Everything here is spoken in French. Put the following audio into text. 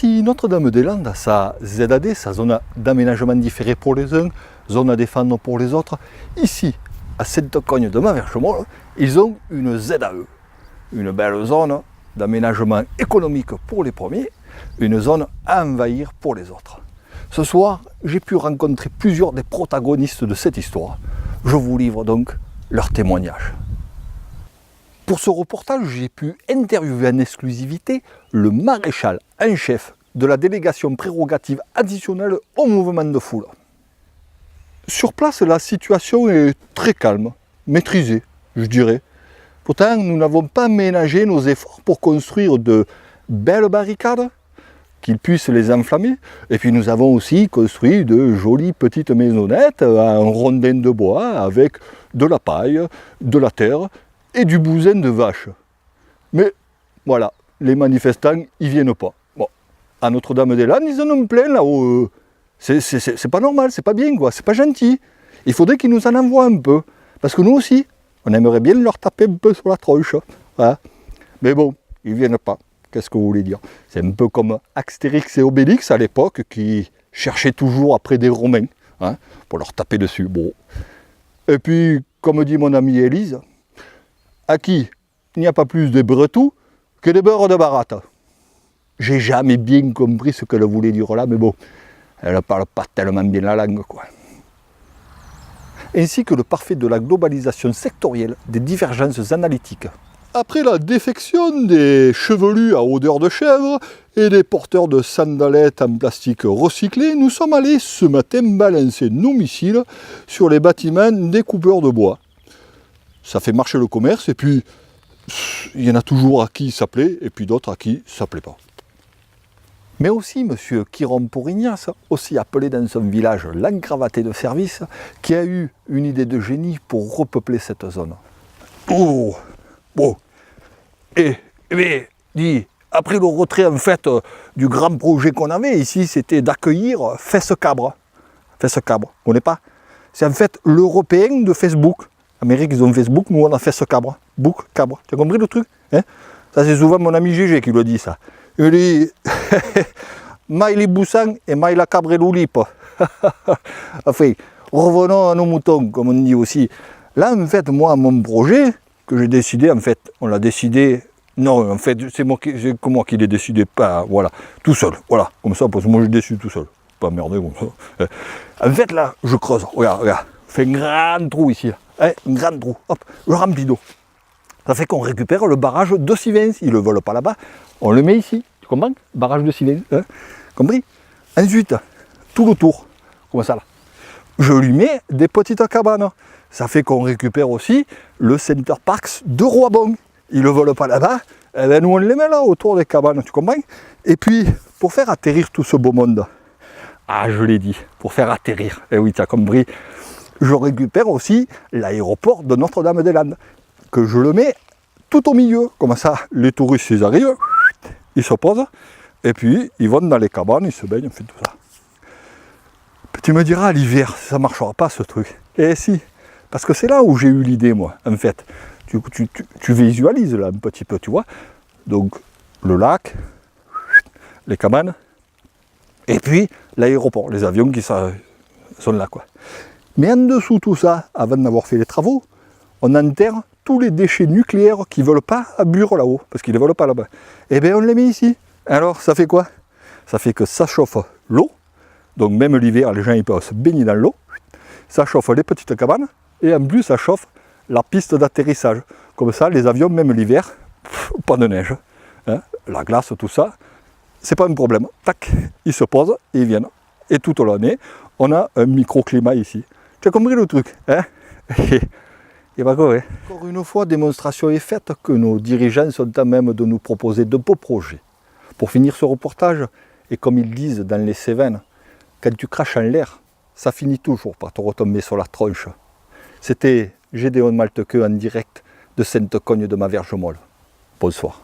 Ici, Notre-Dame-des-Landes a sa ZAD, sa zone d'aménagement différé pour les uns, zone à défendre pour les autres. Ici, à Sainte-Cogne de Maverchemont, ils ont une ZAE, une belle zone d'aménagement économique pour les premiers, une zone à envahir pour les autres. Ce soir, j'ai pu rencontrer plusieurs des protagonistes de cette histoire. Je vous livre donc leurs témoignages. Pour ce reportage, j'ai pu interviewer en exclusivité le maréchal en chef de la délégation prérogative additionnelle au mouvement de foule. Sur place, la situation est très calme, maîtrisée, je dirais. Pourtant, nous n'avons pas ménagé nos efforts pour construire de belles barricades, qu'ils puissent les enflammer. Et puis nous avons aussi construit de jolies petites maisonnettes en rondins de bois avec de la paille, de la terre et du bousin de vache. Mais voilà, les manifestants, ils viennent pas. Bon, à Notre-Dame-des-Landes, ils en ont plein là-haut. C'est pas normal, c'est pas bien, quoi, c'est pas gentil. Il faudrait qu'ils nous en envoient un peu. Parce que nous aussi, on aimerait bien leur taper un peu sur la tronche. Hein. Mais bon, ils viennent pas. Qu'est-ce que vous voulez dire? C'est un peu comme Astérix et Obélix à l'époque qui cherchaient toujours après des Romains hein, pour leur taper dessus. Bon. Et puis, comme dit mon amie Élise, à qui il n'y a pas plus de bretous que des beurres de baratte. J'ai jamais bien compris ce qu'elle voulait dire là, mais bon, elle ne parle pas tellement bien la langue, quoi. Ainsi que le parfait de la globalisation sectorielle des divergences analytiques. Après la défection des chevelus à odeur de chèvre et des porteurs de sandalettes en plastique recyclé, nous sommes allés ce matin balancer nos missiles sur les bâtiments des coupeurs de bois. Ça fait marcher le commerce et puis il y en a toujours à qui ça plaît et puis d'autres à qui ça plaît pas. Mais aussi M. Quiron Pourignas, aussi appelé dans son village l'encravaté de service, qui a eu une idée de génie pour repeupler cette zone. Oh, bon. Et dit, après le retrait en fait du grand projet qu'on avait ici, c'était d'accueillir Fessecabre. Fessecabre, vous connaissez pas? C'est en fait l'européen de Facebook. Amérique, ils ont Facebook, nous on a Fessecabre. Book, cabre. Tu as compris le truc hein? Ça c'est souvent mon ami Gégé qui le dit ça. Il dit Maïli Boussan et Maïla Cabre et Loulipe. Enfin, revenons à nos moutons, comme on dit aussi. Là, en fait, moi, mon projet, que j'ai décidé, en fait, on l'a décidé. Non, en fait, c'est que moi qui l'ai décidé, pas, voilà, tout seul, voilà, comme ça, parce que moi j'ai décidé tout seul. Pas merder comme ça. En fait, là, je creuse, regarde, je fais un grand trou ici, là. Hein, un grand trou, hop, je remplis d'eau. Ça fait qu'on récupère le barrage de Sivens. Ils ne le veulent pas là-bas, on le met ici. Tu comprends? Barrage de Sivens. Hein, compris? Ensuite, tout le tour, comme ça là. Je lui mets des petites cabanes. Ça fait qu'on récupère aussi le Center Parks de Roibon. Ils ne le veulent pas là-bas. Eh ben, nous on les met là autour des cabanes, tu comprends? Et puis, pour faire atterrir tout ce beau monde, ah je l'ai dit, pour faire atterrir, eh oui tu as compris, je récupère aussi l'aéroport de Notre-Dame-des-Landes. Que je le mets tout au milieu, comme ça les touristes ils arrivent, ils se posent, et puis ils vont dans les cabanes, ils se baignent, fait tout ça. Tu me diras, l'hiver, ça ne marchera pas ce truc. Eh si, parce que c'est là où j'ai eu l'idée moi, en fait. Tu visualises là un petit peu, tu vois. Donc le lac, les cabanes, et puis l'aéroport, les avions qui sont là, quoi. Mais en dessous tout ça, avant d'avoir fait les travaux, on enterre tous les déchets nucléaires qui ne veulent pas à Bure là-haut, parce qu'ils ne veulent pas là-bas. Eh bien on les met ici. Alors ça fait quoi? Ça fait que ça chauffe l'eau, donc même l'hiver les gens ils peuvent se baigner dans l'eau, ça chauffe les petites cabanes, et en plus ça chauffe la piste d'atterrissage. Comme ça les avions, même l'hiver, pas de neige, hein, la glace, tout ça, c'est pas un problème. Tac, ils se posent et ils viennent. Et toute l'année, on a un microclimat ici. Tu as compris le truc hein? Et bah quoi, ouais. Encore une fois, démonstration est faite que nos dirigeants sont à même de nous proposer de beaux projets. Pour finir ce reportage, et comme ils disent dans les Cévennes, quand tu craches en l'air, ça finit toujours par te retomber sur la tronche. C'était Gédéon Maltequeux en direct de Sainte-Cogne de Maverchemont. Bonsoir.